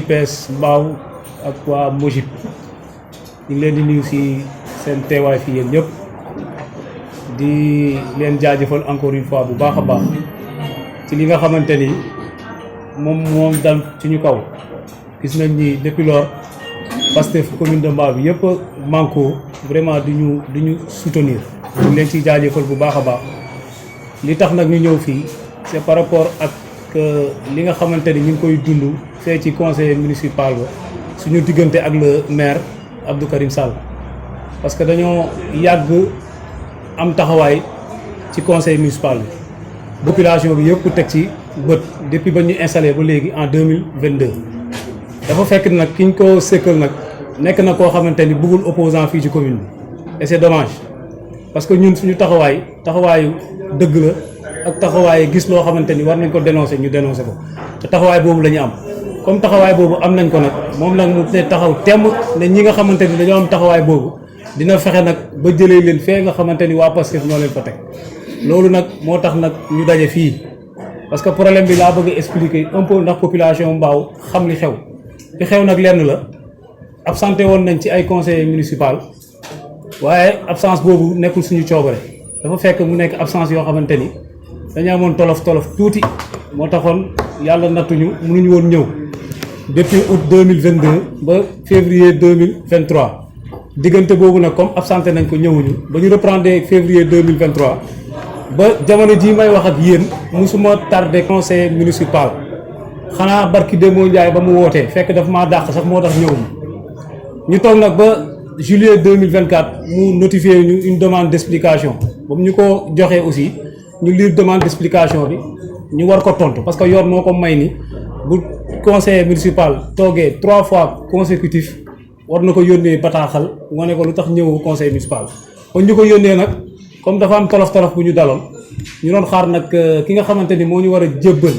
JPS Mbao ak waa Mojib ñu ngi leen di nuyu si seen teewaay fii yéen ñëpp di leen jaajëfal encore une fois bu baax a baax ci li nga xamante ni moom dal suñu kaw. Gis nañ ni depuis lors Pastef commune de Mbao bi yëpp manko vraiment di ñu soutenir ñu leen ciy jaajëfal bu baax a baax li tax nag ñu ñëw fii c'est par rapport ak li nga xamante ni ñu ngi koy dund fee ci conseil municipal ba suñu diggante ak le maire Abdou Karim Sall parce que dañoo yàgg am taxawaay ci conseil municipal bi population bi yëpp teg ci bët depuis ba ñu installé ba léegi en 2022 dafa fekk nag ki ñu ko sëkkal nag nekk na koo xamante ni bëggul opposant fii ci commune bi et c'est dommage parce que ñun suñu taxawaayu dëgg la ak taxawaay gis loo xamante ni war nañ ko dénoncer ñu dénoncer ko te taxawaay boobu la ñu am comme taxawaay boobu am nañ ko nag moom nag mu te taxaw temm ne ñi nga xamante ni dañoo am taxawaay boobu dina fexe nag ba jëlee leen fee nga xamante ni waa Pastef ñoo leen fa teg loolu nag moo tax nag ñu daje fii parce que problème bi laa bëgg a expliquer un peu ndax population Mbao xam li xew nag lenn la absenté woon nañ ci ay conseillers municipal waaye absence boobu nekkul suñu coobare dafa fekk mu nekk absence yoo xamante ni dañu amoon tolof tuuti moo taxoon yàlla nattuñu mënuñu woon ñëw depuis août 2022 ba février 2023 diggante boobu nag comme absenté nañ ko ñëwuñu ba ñu reprendre février 2023 ba jamono jii may wax ak yéen musuma tardé conseil municipal xanaa barki Demba Ndiaye ba mu wootee fekk dafa maa dàq sax moo tax ñëwuñu ñu toog nag ba juillet 2024 mu notifié ñu une demande d'explication ba mu ñu ko joxee aussi ñu lire demande d'explication bi ñu war ko tontu parce que yoon moo ko may ni bu conseiller municipal toogee 3 fois consécutif war na ko yónnee bataaxal wane ko lu tax ñëw conseil municipal. kon ñu ko yónnee nag comme dafa am tolof bu ñu daloon ñu doon xaar nag ki nga xamante ni moo ñu war a jébbal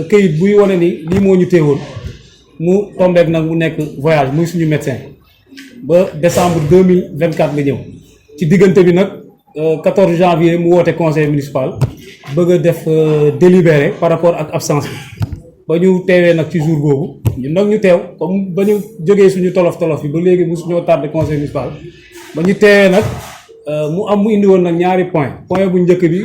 këyit buy wane ni lii moo ñu téewoon mu tombeek nag mu nekk voyage muy suñu médecin ba décembre 2024 nga ñëw ci diggante bi nag 14 janvier mu woote conseil municipal bëgg a def délibéré par rapport ak absence bi ba ñu teewee nag ci jour boobu ñun nag ñu teew comme ba ñu jógee suñu tolof yi ba léegi mosu ñoo tardé conseil municipal ba ñu teewee nag mu indi woon nag ñaari point bu njëkk bi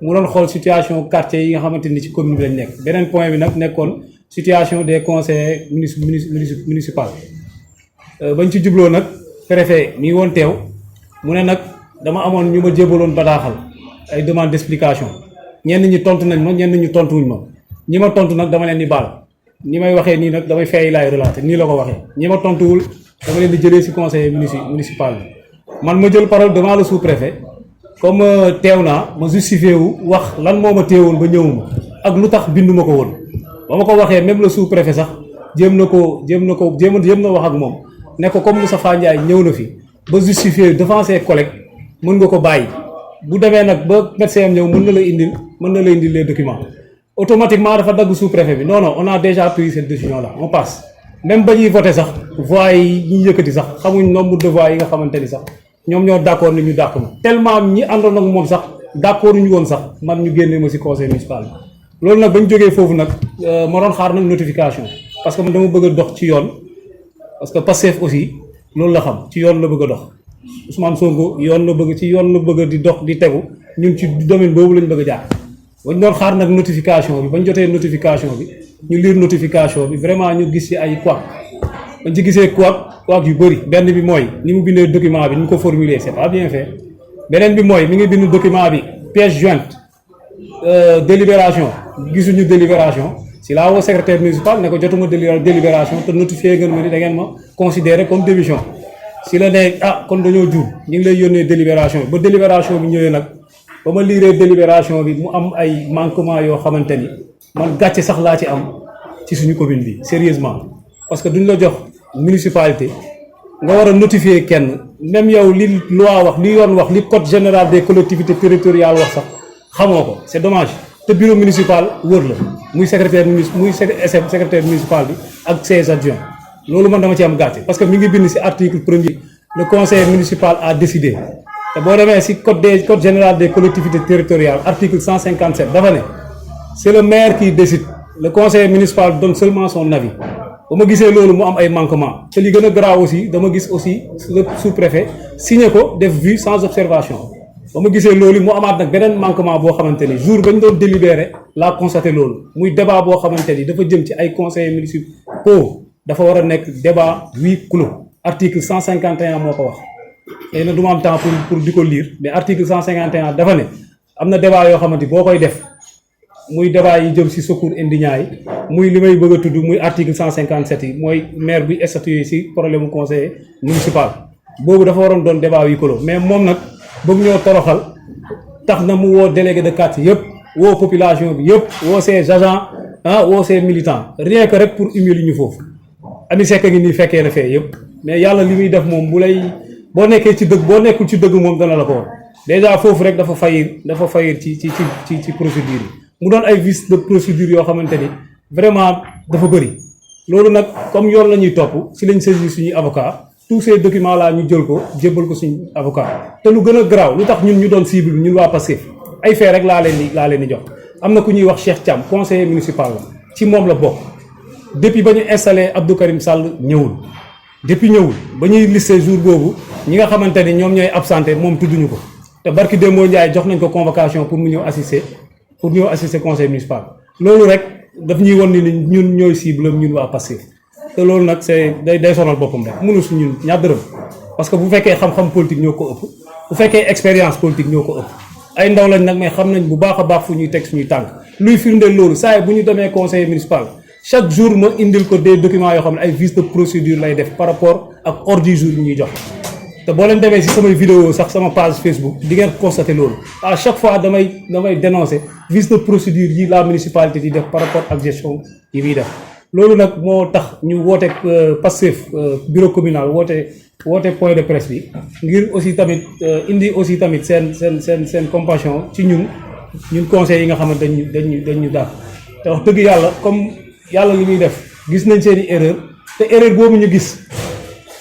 mu doon xool situation quartier yi nga xamante ni ci commune bi lañ nekk beneen point bi nag nekkoon situation des conseillers municipal bañ ci jubloo nag préfet mi ngi woon teew mu ne nag dama amoon ñu ma jébaloon bataaxal ay demande d'explication ñenn ñi tontu nañ ma ñenn ñi tontuwuñ ma ñi ma tontu nag dama leen di baal ñi may waxee nii nag damay feey laay relater nii la ko waxee ñi ma tontuwul dama leen di jëlee ci conseil municipal bi man ma jël parole devant le sous-préfet comme teew naa ma justifié wu wax lan moo ma teewoon ba ñëwuma ak lu tax binduma ko woon ba ma ko waxee même le sous-préfet sax jéem na wax ak moom ne ko comme Moustapha Ndiaye ñëw na fi ba justifié devant ses collègues mën nga ko bàyyi bu demee nag ba médecin am ñëw mën na la indil les documents automatiquement dafa dagg sous-préfet bi non on a déjà pris cette décision là on passe même ba ñuy voté sax voix yi ñu yëkkati sax xamuñ nombre de voix yi nga xamante ni sax ñoom ñoo d'accord ni ñu dàq ma tellement ñi àndoon ak moom sax d'accord ñu woon sax man ñu génnee ma ci conseil municipal bi loolu nag ba ñu jógee foofu nag ma doon xaar nag notification parce que man dama bëgg a dox ci yoon parce que Pastef aussi loolu la xam ci yoon la bëgg a dox Ousmane Sonko yoon la bëgg di dox di tegu ñun ci domaine boobu lañ bëgg a jaar bañ doon xaar nag notification bi bañ jotee notification bi ñu lire notification bi vraiment ñu gis ci ay couac bañ ci gisee couac yu bëri benn bi mooy ni mu bindee document bi ni mu ko formuler c'est pas bien fait beneen bi mooy mi ngi bind document bi pièce jointe délibération gisuñu délibération si laa woo secrétaire municipal ne ko jotuma délibération te notifié ngeen ma ni da ngeen ma considéré comme démission si la ne kon dañoo juum ñu ngi lay yónnee délibération bi ba délibération bi ñëwee nag ba ma liiree délibération bi mu am ay manquement yoo xamante ni man gàcce sax laa ci am ci suñu commune bi sérieusement parce que duñ la jox municipalité nga war a notifier kenn même yow li loi wax li yoon wax li code général des collectivités territoriales wax sax xamoo ko c'est dommage te bureau municipal wër la muy secrétaire municipal bi ak ses adjoints loolu man dama ci am gàcce parce que mi ngi bind ci article 1er le conseil municipal a décidé te boo demee ci code général des collectivités territoriales article 157 dafa ne c'est le maire qui décide le conseil municipal donne seulement son avis ba ma gisee loolu mu am ay manquements te li gën a grave aussi dama gis aussi le sous-préfet signé ko def vue sans observation ba ma gisee loolu mu amaat nag beneen manquement boo xamante ni jour bañ doon délibéré laa constaté loolu muy débat boo xamante ni dafa jëm ci ay conseillers municipaux dafa war a nekk débat huis clos article 151 moo ko wax xëy na du ma am temps pour di ko lire mais article 151 dafa ne am na débat yoo xamante boo koy def muy débat yi jëm si secours indigents yi muy li may bëgg a tudd muy article 157 yi mooy maire bi statué si problème mu conseil municipal boobu dafa waroon doon débat huis clos mais moom nag bëgg ñoo toroxal tax na mu woo délégué de quartier yëpp woo population bi yëpp woo ses agents woo ses militants rien que rek pour humilier ñu foofu Ami Seck ngi nii fekkee na fee yëpp mais yàlla li muy def moom bu lay boo nekkee ci dëgg boo nekkul ci dëgg moom dana la ko woon déjà foofu rek dafa fayir ci procédure yi mu doon ay vices de procédure yoo xamante ni vraiment dafa bëri loolu nag comme yoon la ñuy topp si lañ saisir suñuy avocat tous ces documents là ñu jël ko jébbal ko suñu avocat te lu gën a garaaw lu tax ñun ñu doon cible ñun waa Pastef ay fait rek laa leen di jox am na ku ñuy wax Cheikh Thiam conseiller municipal la ci moom la bokk depuis ba ñu installé Abdou Karim Sall ñëwul ba ñuy listé jour boobu ñi nga xamante ni ñoom ñooy absenté moom tudduñu ko te barki Demba Ndiaye jox nañ ko convocation pour mu ñëw assister conseil municipal loolu rek daf ñuy won ni ñun ñooy cible ñun waa Pastef te loolu nag day sonal boppam rek mënu su ñun ñaar dërëm parce que bu fekkee xam-xam politique ñoo ko ëpp bu fekkee expérience politique ñoo ko ëpp ay ndaw lañ nag mais xam nañ bu baax a baax fu ñuy teg suñuy tànk luy firndeel loolu saa bu ñu demee conseil municipal chaque jour ma indil ko des documents yoo xam ne ay vices de procédure lay def par rapport ak ordre du jour yi ñuy jox te boo leen demee si samay vidéo sax sama page Facebook di ngeen constater loolu à chaque fois damay dénoncer vices de procédure yi la municipalité di def par rapport ak gestion yi muy def loolu nag moo tax ñu woote Pastef bureau communal woote point de presse bi ngir aussi tamit indi aussi tamit seen compassion ci ñun conseils yi nga xamante dañu daal te wax dëgg yàlla comme yàlla li muy def gis nañ seen i erreur te erreur boobu ñu gis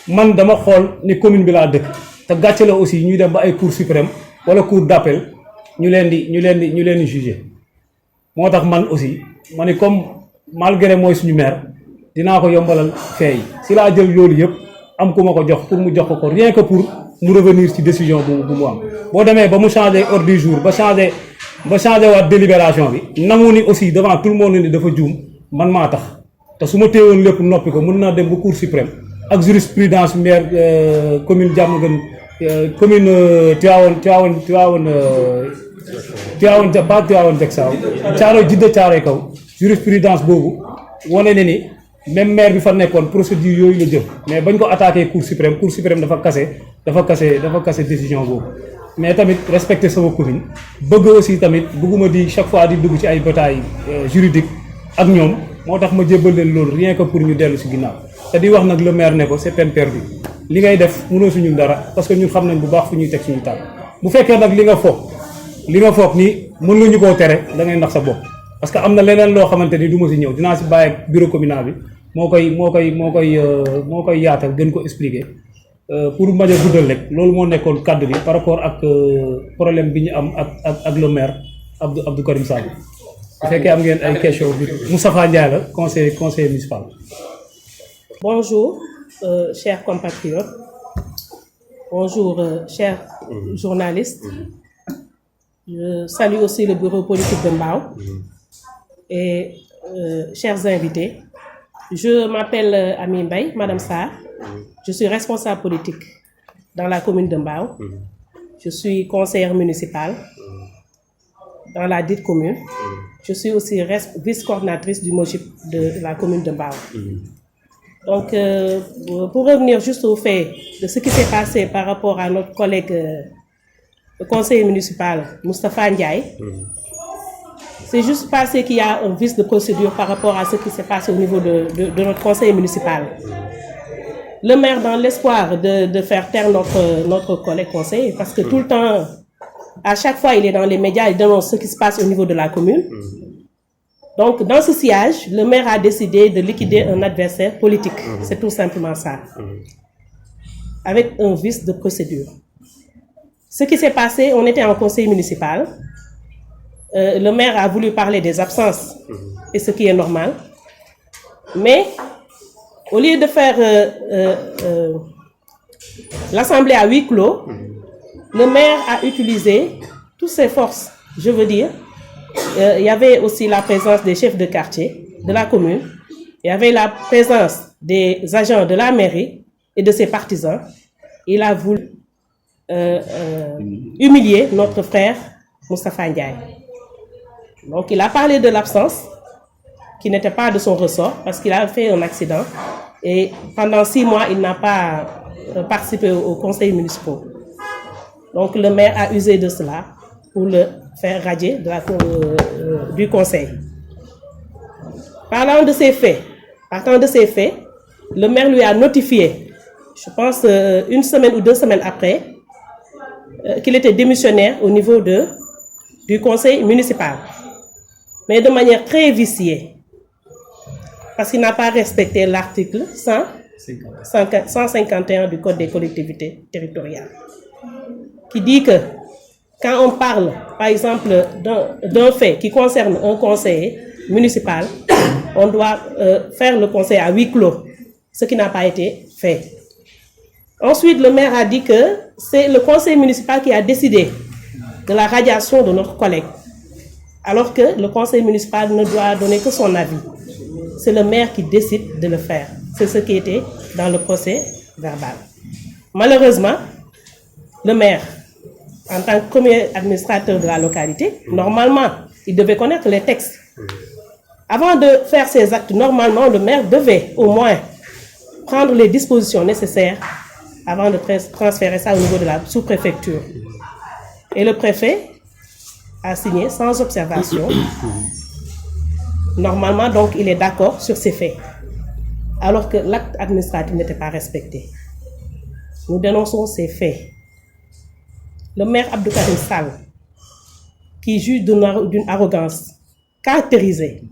man dama xool ni commune bi laa dëkk te gàcce la aussi ñuy dem ba ay cour suprême wala cour d'appel ñu leen di juger moo tax man aussi ma ni comme malgré mooy suñu maire dinaa ko yombalal fee yi si laa jël loolu yëpp am ku ma ko jox pour mu jox ko rien que pour mu revenir ci décision bu mu am boo demee ba mu changer ordre du jour ba changer waat délibération bi nangu ni aussi devant tout le monde ni dafa juum man maa tax te su ma téewoon lépp noppi ko mën naa dem ba cour suprême ak jurisprudence maire commune Diamaguène commune Tivaouane Diacksao Thiaroye Jidda Thiaroye Kaw jurisprudence boobu wane ne ni même maire bi fa nekkoon procédure yooyu la jël mais bañ ko attaqué cour suprême dafa kase décision boobu mais tamit respecter sama commune bëgg aussi tamit bëgguma di chaque fois di dugg ci ay bataille juridique ak ñoom moo tax ma jébbal leen loolu rien que pour ñu dellu si ginnaaw te di wax nag le maire ne ko c'est peine perdue li ngay def mënoo suñu dara parce que ñun xam nañ bu baax fu ñuy teg suñu tànk bu fekkee nag li nga foog ni mën nga ñu koo tere da ngay nax sa bopp parce que am na leneen loo xamante ni du ma si ñëw dinaa si bàyyi ak bureau communal bi moo koy yaatal gën ko expliquer pour bañ a guddal rek loolu moo nekkoon cadre bi par rapport ak problème bi ñu am ak le maire Abdou Karim Sall bu fekkee am ngeen ay question bi Moustapha Ndiaye la conseiller municipal. Bonjour chers compatriotes, bonjour chers journalistes. Je salue aussi le bureau politique de Mbao et chers invités. Je m'appelle Ami Mbaye, Madame Sarr. Je suis responsable politique dans la commune de Mbao. Je suis conseillère municipale dans la dite commune. Je suis aussi vice-coordinatrice du MOJIP de la commune de Mbao. Donc, pour revenir juste au fait de ce qui s'est passé par rapport à notre collègue le conseiller municipal Moustapha Ndiaye, c'est juste parce qu'il y a un vice de procédure par rapport à ce qui s'est passé au niveau de notre conseil municipal. Le maire, dans l'espoir de faire taire notre collègue conseiller, parce que tout le temps, à chaque fois, il est dans les médias, il dénonce ce qui se passe au niveau de la commune. Donc, dans ce sillage, le maire a décidé de liquider un adversaire politique. C'est tout simplement ça. Avec un vice de procédure. Ce qui s'est passé, on était en conseil municipal. Le maire a voulu parler des absences, et ce qui est normal. Mais Au lieu de faire l'assemblée à huis clos, le maire a utilisé toutes ses forces. Je veux dire, il y avait aussi la présence des chefs de quartier de la commune, il y avait la présence des agents de la mairie et de ses partisans. Il a voulu humilier notre frère Moustapha Ndiaye. Donc il a parlé de l'absence qui n'était pas de son ressort parce qu'il a fait un accident et pendant 6 mois il n'a pas participé au conseil municipal. Donc le maire a usé de cela pour le faire radier du conseil. Partant de ces faits, le maire lui a notifié, je pense 1 semaine ou 2 semaines après, qu'il était démissionnaire au niveau du conseil municipal. Mais de manière très viciée, parce qu'il n'a pas respecté l'article 151 du Code des collectivités territoriales, qui dit que quand on parle, par exemple, d'un fait qui concerne un conseiller municipal, on doit faire le conseil à huis clos, ce qui n'a pas été fait. Ensuite, le maire a dit que c'est le conseil municipal qui a décidé de la radiation de notre collègue, alors que le conseil municipal ne doit donner que son avis. C'est le maire qui décide de le faire. C'est ce qui était dans le procès verbal. Malheureusement, le maire, en tant que premier administrateur de la localité, normalement, il devait connaître les textes. Avant de faire ses actes, normalement, le maire devait au moins prendre les dispositions nécessaires avant de transférer ça au niveau de la sous-préfecture. Et le préfet a signé sans observation. Normalement, donc, il est d'accord sur ces faits, alors que l'acte administratif n'était pas respecté. Nous dénonçons ces faits. Le maire Abdou Karim Sall, qui juge d'une arrogance caractérisée,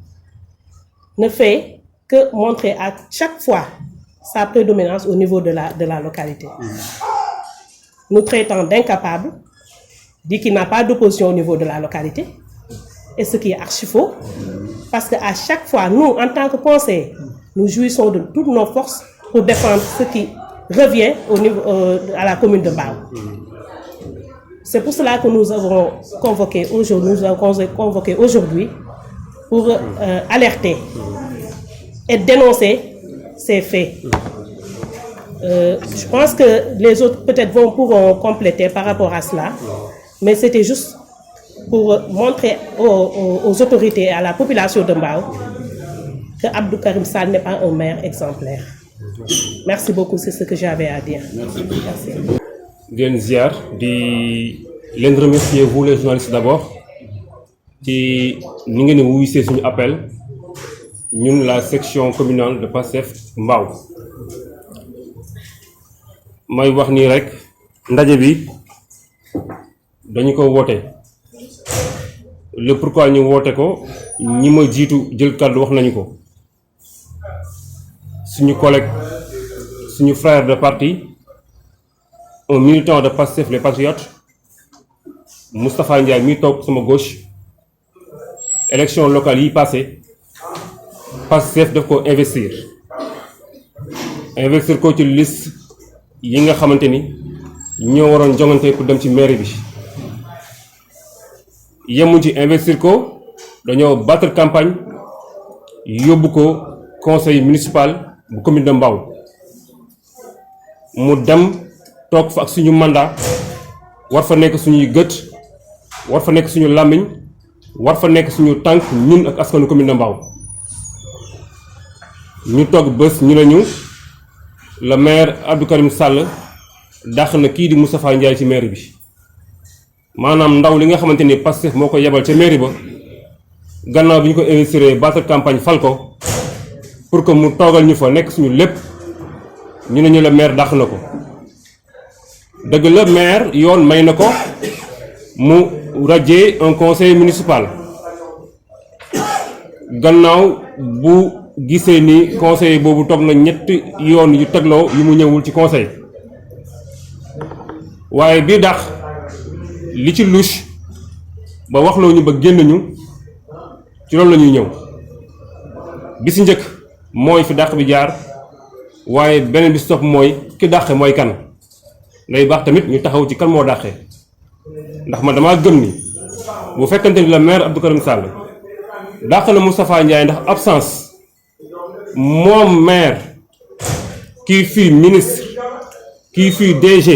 ne fait que montrer à chaque fois sa prédominance au niveau de la localité. Nous traitons d'incapables, dit qu'il n'a pas d'opposition au niveau de la localité, et ce qui est archi faux, parce qu'à chaque fois, nous, en tant que conseillers, nous jouissons de toutes nos forces pour défendre ce qui revient à la commune de Mbao. C'est pour cela que nous avons convoqué aujourd'hui pour alerter et dénoncer ces faits. Je pense que les autres peut-être pourront compléter par rapport à cela, mais c'était juste pour montrer aux autorités et à la population de Mbao que Abdou Karim Sall n'est pas un maire exemplaire. Merci beaucoup, c'est ce que j'avais à dire. Merci. Bien ziar, di leen remercier vous les journalistes d'abord ci ni ngeen wuyusee suñu appel ñun la section communale de Pastef Mbao. may wax nii rek ndaje bi dañu ko woote le pourquoi ñu woote ko ñi ma jiitu jël kàddu wax nañu ko suñu collègue suñu frère de parti un militant de Pastef les Patriotes Moustapha Ndiaye mi toog sama gauche élection locale yi passé Pastef daf ko investir ko ci liste yi nga xamante ni ñoo waroon jongante pour dem ci mairie bi yemuñ ci investir ko dañoo battre campagne yóbbu ko conseil municipal bu commune de Mbao mu dem toog fa ak suñu mandat war fa nekk suñuy gët war fa nekk suñu làmmiñ war fa nekk suñu tànk ñun ak askanu commune de Mbao ñu toog bés ñu ne ñu le maire Abdou Karim Sall dàq na kii di Moustapha Ndiaye ci mairie bi maanaam ndaw li nga xamante ni Pastef moo ko yebal ca mairie ba gannaaw bi ñu ko investir battre campagne fal ko pour que mu toogal ñu fa nekk suñu lépp ñu ne ñu le maire dàq na ko dëgg la maire yoon may na ko mu radier un conseil municipal gannaaw bu gisee ni conseil boobu toog na ñetti yoon yu tegloo yu mu ñëwul ci conseil waaye bii dax li ci louche ba waxloo ñu ba génn ñu ci loolu la ñuy ñëw bi si njëkk mooy fi dàq bi jaar waaye beneen bi stop mooy ki dàqe mooy kan day baax tamit ñu taxaw ci kan moo dàqee ndax man damaa gëm ni bu fekkante ni le maire Abdou Karim Sall dàq na Moustapha Ndiaye ndax absence moom maire kii fii ministre kii fii DG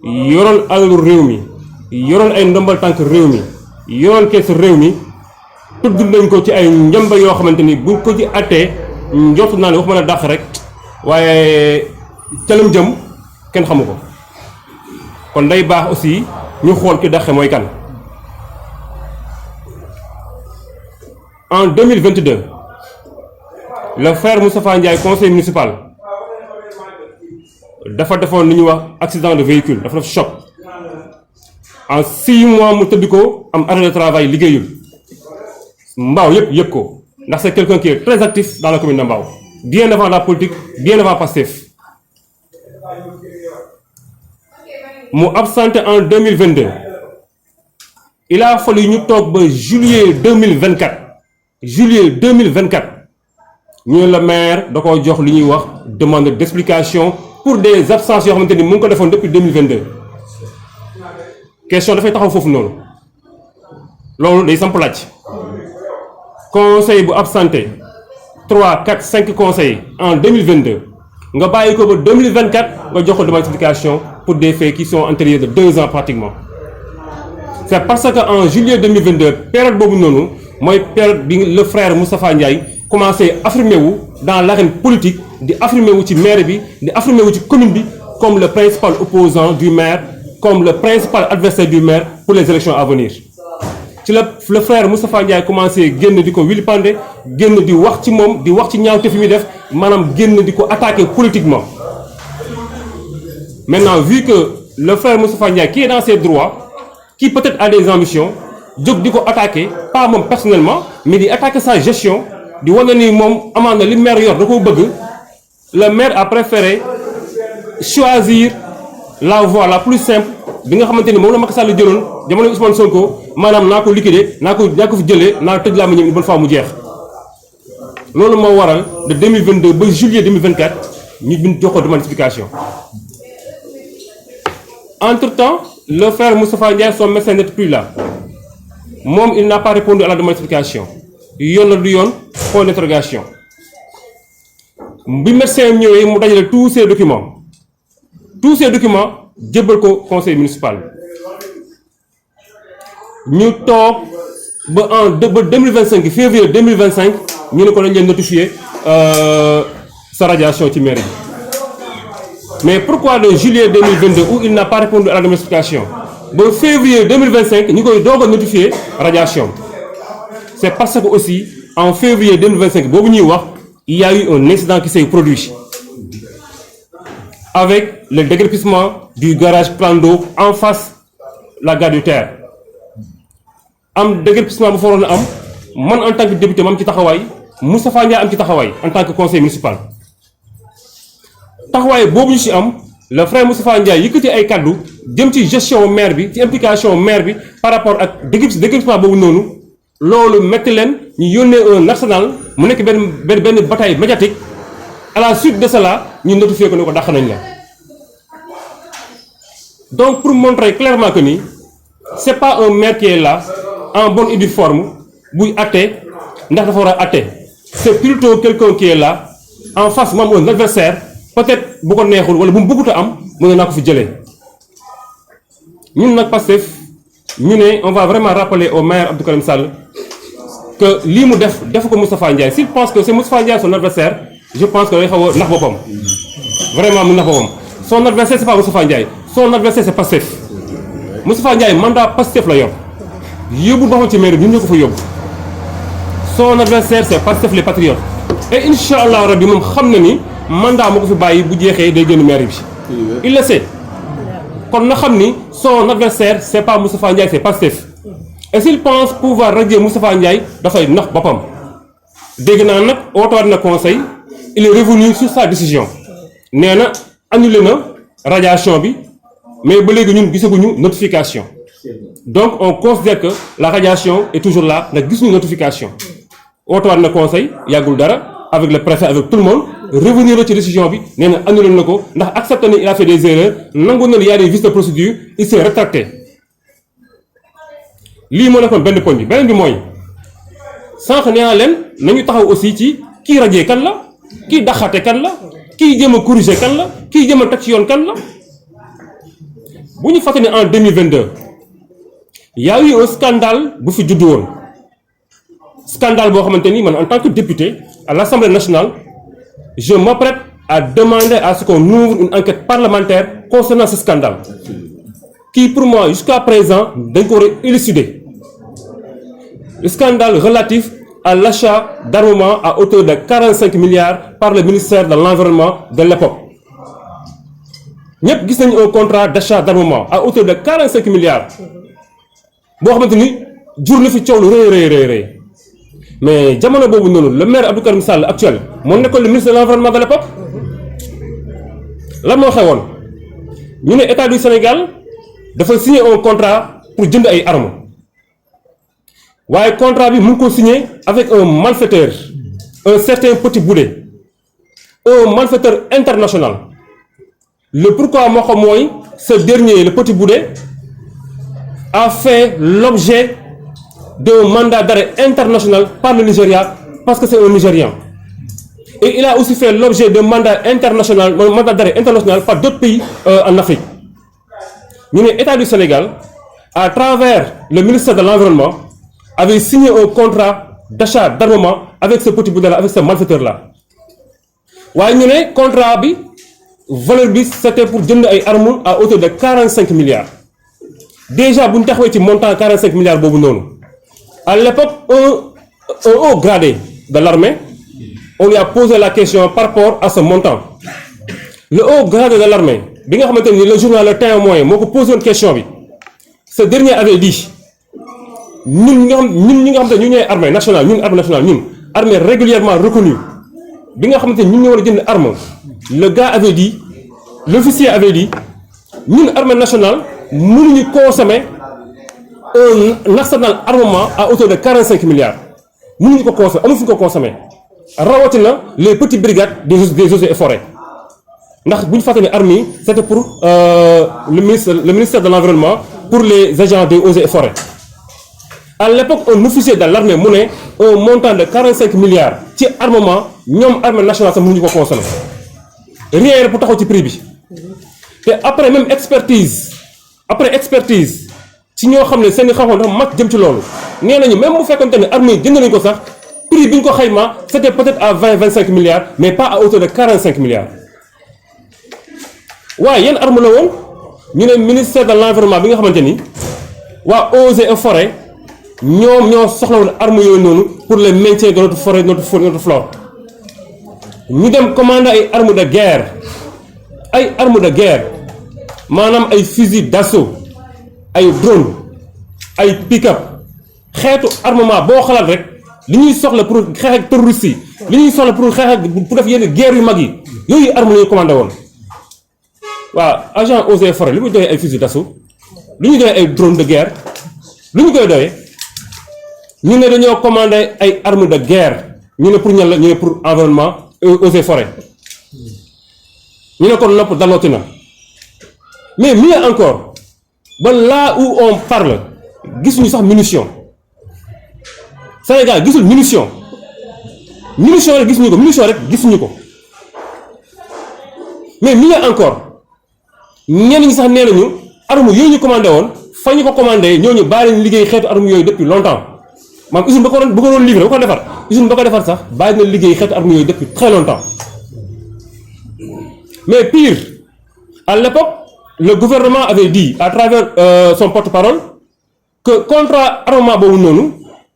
yoroon alalu réew mi yoroon ay ndombal tànk réew mi yoroon keesu réew mi tudd nañ ko ci ay njëmba yoo xamante ni buñ ko ci attee njortu naa ne wax mën a dàq rek waaye calam jëm kenn xamu ko kon day baax aussi ñu xool ki dàqe mooy kan. En 2022 le frère Moustapha Ndiaye conseil municipal dafa defoon li ñuy wax accident de véhicule dafa def choc en 6 mois mu tëdd ko am arrêt de travail liggéeyul Mbao yëpp yëg ko ndax c'est quelqu'un qui est très actif dans la commune de Mbao bien avant la politique bien avant Pastef mu absenté en 2022 il a fallu ñu toog ba juillet 2024 ñu ne le maire da ko jox li ñuy wax demande d'explication pour des absences yoo xamante ni mu ngi ko defoon depuis 2022 question dafay taxaw foofu noonu loolu day samp laaj conseil bu absenté 3 4 5 conseils en 2022 nga bàyyi ko ba 2024 nga jox ko demande d'explication pour des faits qui sont antérieurs de 2 ans pratiquement c'est parce que en juillet 2022 période boobu noonu mooy période bi le frère Moustapha Ndiaye commencé affirmer wu dans l'arène politique di affirmer wu ci maire bi di affirmer wu ci commune bi comme le principal opposant du maire comme le principal adversaire du maire pour les élections à venir ci la le frère Moustapha Ndiaye commencé génn di ko vilipender génn di wax ci moom di wax ci ñaawte fi muy def maanaam génn di ko attaquer politiquement maintenant vu que le frère Moustapha Ndiaye qui est dans ses droits qui peut-être a des ambitions jóg di ko attaquer pas moom personnellement mais di attaquer sa gestion di wane ni moom amaan na li maire yor da koo bëgg le maire a préféré choisir la voie la plus simple bi nga xamante ni moom la Macky Sall jëloon jamono Ousmane Sonko maanaam naa ko liquider naa ko fi jëlee naa tëj laa ma ñëw une bonne fois mu jeex loolu moo waral de 2022 ba juillet 2024 ñu bind jox ko demande d'explication. Entre-temps le frère Moustapha Ndiaye son médecin n'est plus là moom il n'a pas répondu à la demande d'explication yoon la du yoon point d'interrogation bi médecin ñëwee mu dajale tous ces documents jébbal ko conseil municipal ñu toog ba 2025 février 2025 ñu ne ko dañ leen notifier sa radiation ci mairie bi mais pourquoi de juillet 2022 où il n'a pas répondu à la demande d'explication ba février 2025 ñu koy doog a notifier radiation c'est parce que aussi en février 2025 boobu ñuy wax il y a eu un incident qui s'est produit avec le déguerpissement du garage plan d'eau en face la gare du Terre am déguerpissement bu fa waroon a am man en tant que député ma am ci taxawaay Moustapha Ndiaye am ci taxawaay en tant que conseiller municipal taxawaay boobu ñu ci am le frère Moustapha Ndiaye yëkkati ay kaddu jëm ci gestion maire bi ci implication maire bi par rapport ak déguerpissement boobu noonu loolu metti leen ñu yónnee un national mu nekk benn bataille médiatique à la suite de cela ñu notifié ko ne ko dàq nañ la donc pour montrer clairement que ni c'est pas un maire qui est là en bonne et due forme buy atte ndax dafa war a atte c'est plutôt quelqu'un qui est là en face moom un adversaire peut-être bu ko neexul wala bu mu bëggut a am mën naa ko fi jëlee ñun nag Pastef ñu ne on va vraiment rappeler au maire Abdou Karim Sall que lii mu def ko Moustapha Ndiaye s'il pense que c'est Moustapha Ndiaye son adversaire je pense que day xaw a nax boppam vraiment mu nax boppam son adversaire c'est pas Moustapha Ndiaye son adversaire c'est Pastef Moustapha Ndiaye mandat Pastef la yor yóbbu boppam ci maire bi ñu ko fa yóbbu son adversaire c'est Pastef les patriotes et incha allah rabbi moom xam na ni mandat moo ko fi bàyyi bu jeexee day génn maire bi il le sait kon na xam ni son adversaire c'est pas Moustapha Ndiaye c'est Pastef et s'il pense pouvoir radier Moustapha Ndiaye dafay nax boppam dégg naa nag wootewaat na conseil il est revenu sur sa décision nee na annulé na radiation bi mais ba léegi ñun gisaguñu notification donc on considère que la radiation est toujours là ndax gisuñu notification wootewaat na conseil yàggul dara avec le préfet avec tout le monde revenir ci décision bi nee na annulé na ko ndax accepté na il a fait des erreurs nangu na il y a des vices de procédure il s'est rétracté lii moo nekkoon benn poñ bi beneen bi mooy sànq nee naa leen nañu taxaw aussi ci kii rajee kan la kii daxate kan la kii jéem a corriger kan la kii jéem a teg ci yoon kan la bu ñu fàttali en 2022 y a eu un scandale bu fi juddu woon scandale boo xamante ni man en tant que député à l'Assemblée nationale je m'apprête à demander à ce qu'on ouvre une enquête parlementaire concernant ce scandale qui pour moi jusqu'à présent dañ ko war a élucider le scandale relatif à l'achat d'armement à hauteur de 45 milliards par le ministère de l'Environnement de l'époque ñëpp gis nañu un contrat d'achat d'armement à hauteur de 45 milliards boo xamante ni jur na fi coow lu rëy mais jamono boobu noonu le maire Abdou Karim Sall actuel moo nekkoon le ministre de l'Environnement de l'époque lan moo xewoon ñu ne état du Sénégal dafa signer un contrat pour jënd ay armes waaye contrat bi mu ngi ko signer avec un malfaiteur un certain Petit Boudé un malfaiteur international le pourquoi moo ko mooy ce dernier le Petit Boudé a fait l'objet d'un mandat d'arrêt international par le Nigeria parce que c'est un Nigérian et il a aussi fait l'objet d'un mandat d'arrêt international par d'autres pays en Afrique ñu ne État du Sénégal à travers le ministère de l'Environnement avait signé un contrat d'achat d'armement avec ce Petit Boudé là avec ce malfaiteur là waaye ñu ne contrat bi valeur bi c'était pour jënd ay armes à hauteur de 45 milliards déjà bu ñu taxawee ci montant 45 milliards boobu noonu à l'époque un haut gradé de l'armée on lui a posé la question par rapport à ce montant le haut gradé de l'armée bi nga xamante ni le journal Le Témoin moo ko posé woon question bi ce dernier avait dit ñun ñi nga xamante ni ñu ñooy armée nationale ñun armée régulièrement reconnue bi nga xamante ni ñun ñoo war a jënd arme le gars avait dit l'officier avait dit ñun armée nationale mënuñu consommer un arsenal armement à hauteur de 45 milliards mënuñu ko consommer amuñu fu ñu ko consommer rawatina les petites brigades des eaux et forêts ndax bu ñu fàttali ne armée c'était pour le ministère de l'environnement pour les agents des eaux et forêts à l'époque un officier de l'armée mu ne un montant de 45 milliards ci armement ñoom armée nationale sax mënuñu ko consommer rien pour taxaw ci prix bi te après même expertise ci ñoo xam ne seen i xam-xam dafa mag jëm ci loolu nee nañu même bu fekkonte ne armée jënd nañu ko sax prix bi ñu ko xayma c'était peut-être à 20-25 milliards mais pas à hauteur de 45 milliards waaye yan arme la woon ñu ne ministère de l'environnement bi nga xamante ni waa eaux et forêts ñoom ñoo soxla woon arme yooyu noonu pour le maintien de notre forêt notre flore ñu dem commander ay armes de guerre maanaam ay fusils d'assaut ay drone ay pick-up xeetu armement boo xalaat rek li ñuy soxla pour xeex ak terroristes yi li ñuy soxla pour xeex ak pour def yenn guerre yu mag yi yooyu arme la ñu commandé woon waaw agent eaux et forêts li muy doyee ay fusils d'assaut li ñuy doyee ay drone de guerre lu ñu koy doyee ñu ne dañoo commandé ay armes de guerre ñu ne pour ñan la ñu ne pour environnement eaux et forêts ñu ne kon nopp dalooti na mais mieux encore ba là où on parle gisuñu sax munition Sénégal gisul munition rek gisuñu ko mais mieux encore ñenn ñi sax nee nañu arme yooyu ñu commandé woon fa ñu ko commandé ñooñu bàyyi nañu liggéey xeetu arme yooyu depuis longtemps maanaam usine ba ko doon livré ba ko defar usine ba ko defar sax bàyyi na liggéey xeetu arme yooyu depuis très longtemps mais pire à l'époque le gouvernement avait dit à travers son porte-parole que contrat armement boobu noonu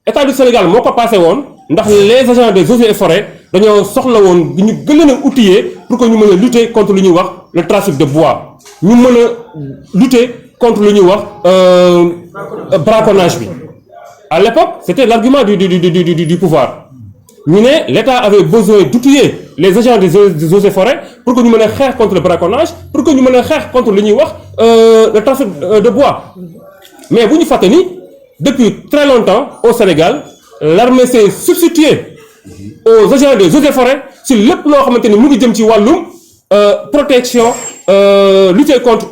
état du Sénégal moo ko passé woon ndax les agents des eaux et forêts dañoo soxla woon ñu gën leen a outiller pour que ñu mën a lutter contre lu ñuy wax le trafic de bois ñu mën a lutter contre lu ñuy wax braconnage bi à l'époque c'était l'argument du pouvoir ñu ne l'État avait besoin d'outiller les agents des eaux et forêts pour que ñu mën a xeex contre le braconnage pour que ñu mën a xeex contre lu ñuy wax le trafic de bois mais bu ñu fàtte ni depuis très longtemps au Sénégal l'armée s'est substituée aux agents des eaux et forêts sur lépp loo xamante ni mu ngi jëm ci wàllum protection lutter contre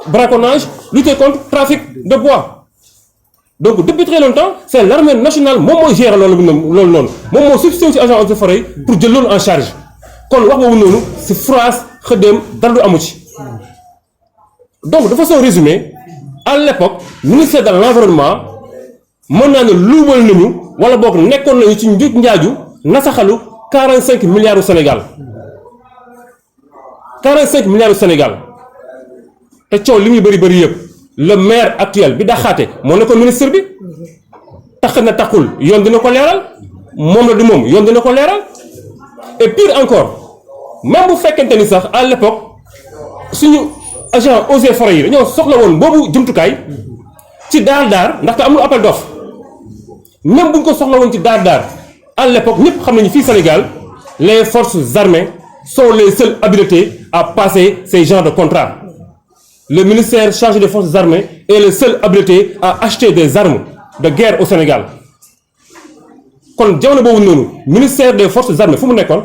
braconnage lutter contre trafic de bois donc depuis très longtemps c'est l'armée nationale moom mooy gérer loolu noonu moom moo substitué ci agent eaux et forêts pour jël loolu en charge kon wax boobu noonu si phrase xëddeem dara du amu ci donc de façon résumée à l'époque ministère de l'environnement mën naa ne luubal nañu wala boog nekkoon nañu ci njëg njaaju nasaxalu 45 milliards au Sénégal 45 milliards au Sénégal te coow li muy bëri yëpp le maire actuel bi daxaate moo nekkoon ministre bi tax na taxul yoon dina ko leeral moom la du moom yoon dina ko leeral et pire encore même bu fekkente ni sax à l'époque suñu agent eaux et forêts yi dañoo soxla woon boobu jumtukaay ci daar ndaxte amul appel d'offre même bu ñu ko soxla woon ci daar à l'époque ñëpp xam nañu fii Sénégal les forces armées sont les seuls habilités à passer ces genres de contrats le ministère chargé des forces armées est le seul habilité à acheter des armes de guerre au Sénégal kon jamono boobu noonu ministère des forces armées fu mu nekkoon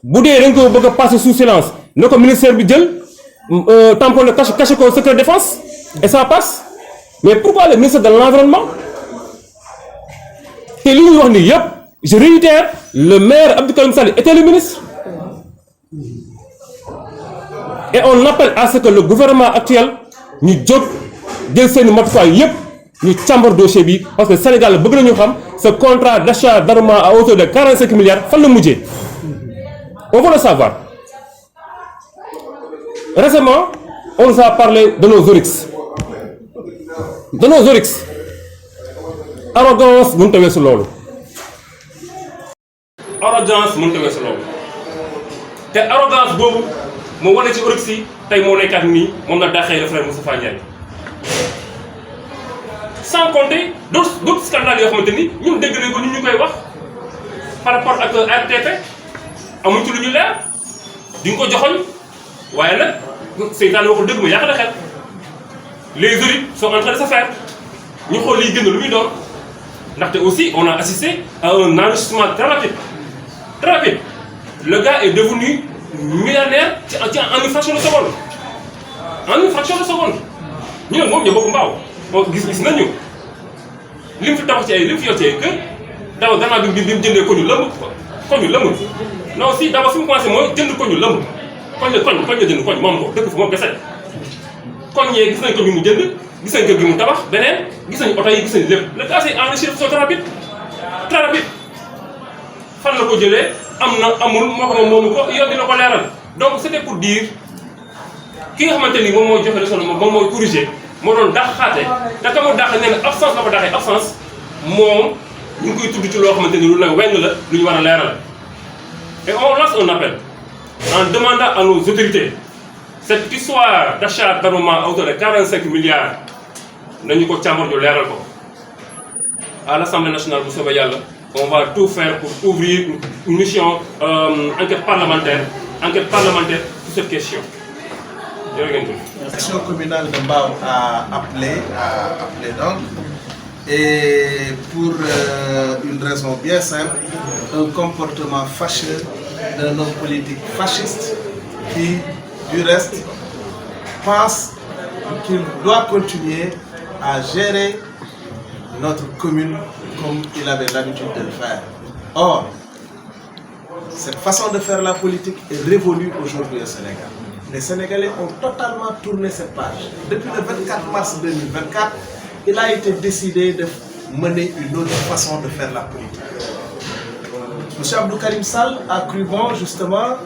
bu dee dañ ko bëgg a passer sous silence ne ko ministère bi jël tampon de caché ko secret défense et ça passe mais pourquoi le ministère de l'environnement te li ñuy wax ni yëpp je réitère le maire Abdou Karim Sall était le ministre et on appelle à ce que le gouvernement actuel ñu jóg jël seeni matuwaay yëpp ñu càmbar dossier bi parce que Sénégal bëgg nañu xam ce contrat d'achat d'armement à hauteur de 45 milliards fan la mujjee on veut le savoir. Récemment on nous a parlé de nos oryx arrogance mënut a weesu loolu te arrogance boobu moo wane ci oryx yi tey moo nekkaat nii moom la daaxee le frère Moustapha Ndiaye sans compter d'autres scandales yoo xamante ni ñun dégg nañ ko ni ñu koy wax par rapport ak ARTP amuñ ci lu ñu leer di nga ko joxoñ waaye nag seytaane waxul dëgg ma yàq na xel les audits sont en train de se faire ñu xool liy gën lu muy doon ndaxte aussi on a assisté à un enrichissement très rapide le gars est devenu millionnaire en une fraction de seconde ñu ne moom ñoo bokk mbaaw gis nañu li mu fi tabax ci ay li mu fi yor ci ay kër daw gannaaw bi mu jëndee koñu lëmb non si d'abord fi mu commencé mooy jënd koñu lëmb koñ la jënd koñ moom ko dëkk fi moom kese koñ yee gis nañ ko bi mu jënd gis nañ kër gi mu tabax beneen gis nañ oto yi gis nañ lépp le cas c'est enrichi de façon très rapide fan la ko jëlee am na amul moo ko moom moomu ko yoon dina ko leeral donc c'était pour dire ki nga xamante ni moom mooy joxe leçon moom mooy corriger moo doon dàqaate te ka mu dàq nee na absence la ko dàqee absence moom ñu ngi koy tudd ci loo xamante ni lu ne weng la lu ñu war a leeral et on lance un appel en demandant à nos autorités cette histoire d'achat d'armement à hauteur de 45 milliards nañu ko càmbar ñu leeral ko à l'Assemblée nationale bu soobee yàlla on va tout faire pour ouvrir une mission enquête parlementaire sur cette question. L'action communale de Mbao a appelé donc, et pour une raison bien simple, un comportement fâcheux d'un homme politique fasciste qui, du reste, pense qu'il doit continuer à gérer notre commune comme il avait l'habitude de le faire. Or, cette façon de faire la politique est révolue aujourd'hui au Sénégal. Les Sénégalais ont totalement tourné cette page. Depuis le 24 mars 2024, il a été décidé de mener une autre façon de faire la politique. M. Abdou Karim Sall a cru bon, justement,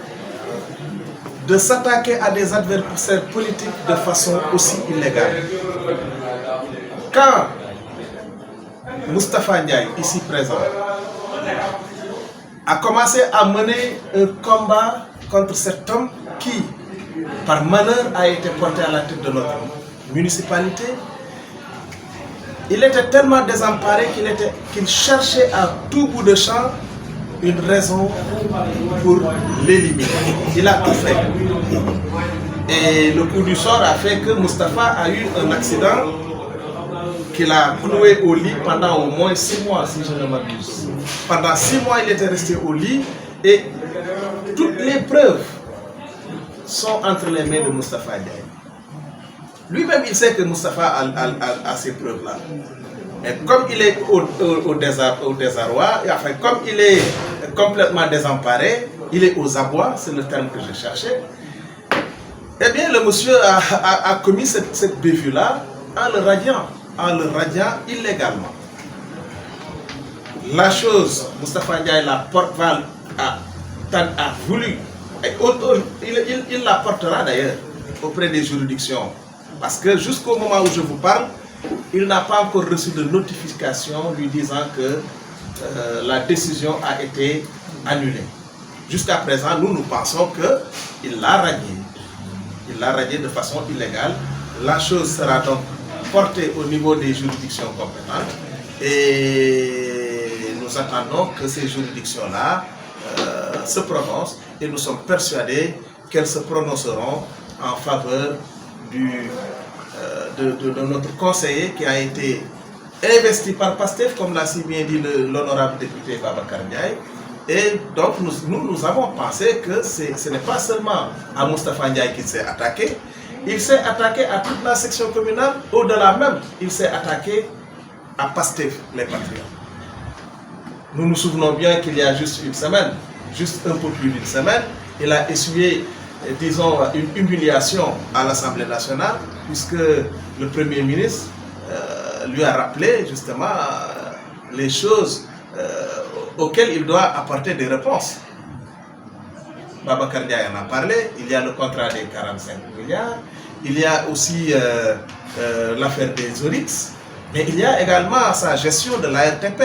de s'attaquer à des adversaires politiques de façon aussi illégale. Quand Moustapha Ndiaye, ici présent, a commencé à mener un combat contre cet homme qui, par malheur, a été porté à la tête de notre municipalité, il était tellement désemparé qu'il cherchait à tout bout de champ une raison pour l'éliminer. Il a tout fait. Et le coup du sort a fait que Moustapha a eu un accident qu'il a cloué au lit pendant au moins 6 mois, si je ne m'abuse. Pendant 6 mois, il était resté au lit et toutes les preuves sont entre les mains de Moustapha Ndiaye. Lui-même, il sait que Moustapha a ces preuves-là. Mais comme il est au désarroi, enfin, comme il est complètement désemparé, il est aux abois, c'est le terme que je cherchais, eh bien, le monsieur a commis cette bévue-là en le radiant illégalement. La chose, Moustapha Ndiaye a voulu, et il la portera d'ailleurs auprès des juridictions. Parce que jusqu'au moment où je vous parle, il n'a pas encore reçu de notification lui disant que la décision a été annulée. Jusqu'à présent, nous pensons qu'il l'a radié. Il l'a radié de façon illégale. La chose sera donc portée au niveau des juridictions compétentes et nous attendons que ces juridictions-là se prononcent et nous sommes persuadés qu'elles se prononceront en faveur de notre conseiller qui a été investi par PASTEF, comme l'a si bien dit l'honorable député Babacar Ndiaye. Et donc nous avons pensé que ce n'est pas seulement à Moustapha Ndiaye qu'il s'est attaqué, il s'est attaqué à toute la section communale, au-delà même, il s'est attaqué à PASTEF, les patriotes. Nous nous souvenons bien qu'il y a juste une semaine, juste un peu plus d'une semaine, il a essuyé, disons, une humiliation à l'Assemblée nationale, puisque le Premier ministre lui a rappelé justement les choses auxquelles il doit apporter des réponses. Babacar Ndiaye en a parlé, il y a le contrat des 45 milliards, il y a aussi l'affaire des Oryx, mais il y a également sa gestion de l'ARTP.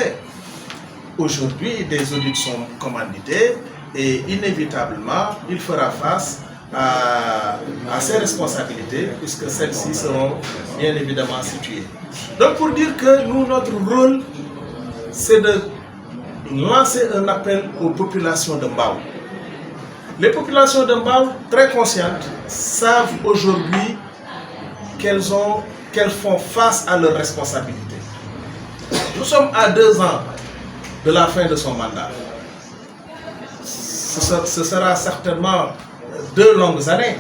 Aujourd'hui, des audits sont commandités et inévitablement, il fera face à ses responsabilités, puisque celles-ci seront bien évidemment situées. Donc pour dire que nous, notre rôle, c'est de lancer un appel aux populations de Mbao. Les populations de Mbao, très conscientes, savent aujourd'hui qu'elles font face à leurs responsabilités. Nous sommes à 2 ans de la fin de son mandat. Ce sera certainement 2 longues années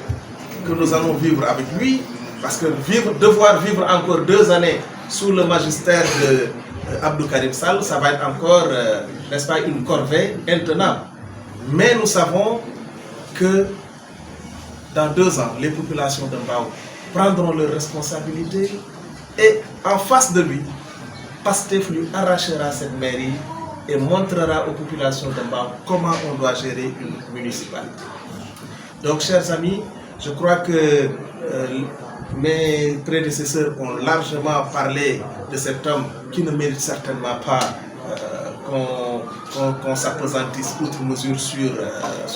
que nous allons vivre avec lui, parce que devoir vivre encore 2 années sous le magistère d'Abdou Karim Sall, ça va être encore, n'est-ce pas, une corvée intenable. Mais nous savons que dans 2 ans, les populations de Mbao prendront leurs responsabilités et en face de lui, PASTEF lui arrachera cette mairie et montrera aux populations de Mbao comment on doit gérer une municipalité. Donc, chers amis, je crois que mes prédécesseurs ont largement parlé de cet homme qui ne mérite certainement pas qu'on s'appesantisse outre mesure sur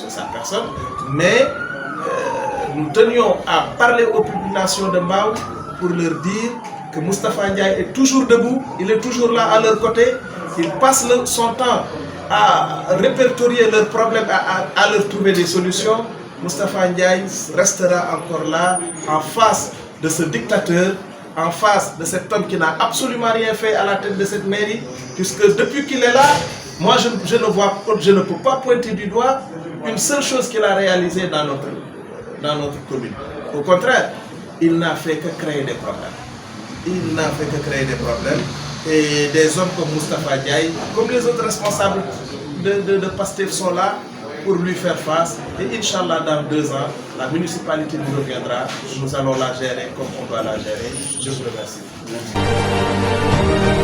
sa personne, mais nous tenions à parler aux populations de Mbao pour leur dire que Moustapha Ndiaye est toujours debout, il est toujours là à leur côté, il passe son temps à répertorier leurs problèmes, à leur trouver des solutions. Moustapha Ndiaye restera encore là en face de ce dictateur, en face de cet homme qui n'a absolument rien fait à la tête de cette mairie, puisque depuis qu'il est là, moi je ne peux pas pointer du doigt une seule chose qu'il a réalisée dans notre commune. Au contraire, il n'a fait que créer des problèmes. Il n'a fait que créer des problèmes. Et des hommes comme Moustapha Ndiaye, comme les autres responsables de PASTEF sont là pour lui faire face. Et Inch'Allah, dans 2 ans, la municipalité nous reviendra. Nous allons la gérer comme on doit la gérer. Je vous remercie. Merci.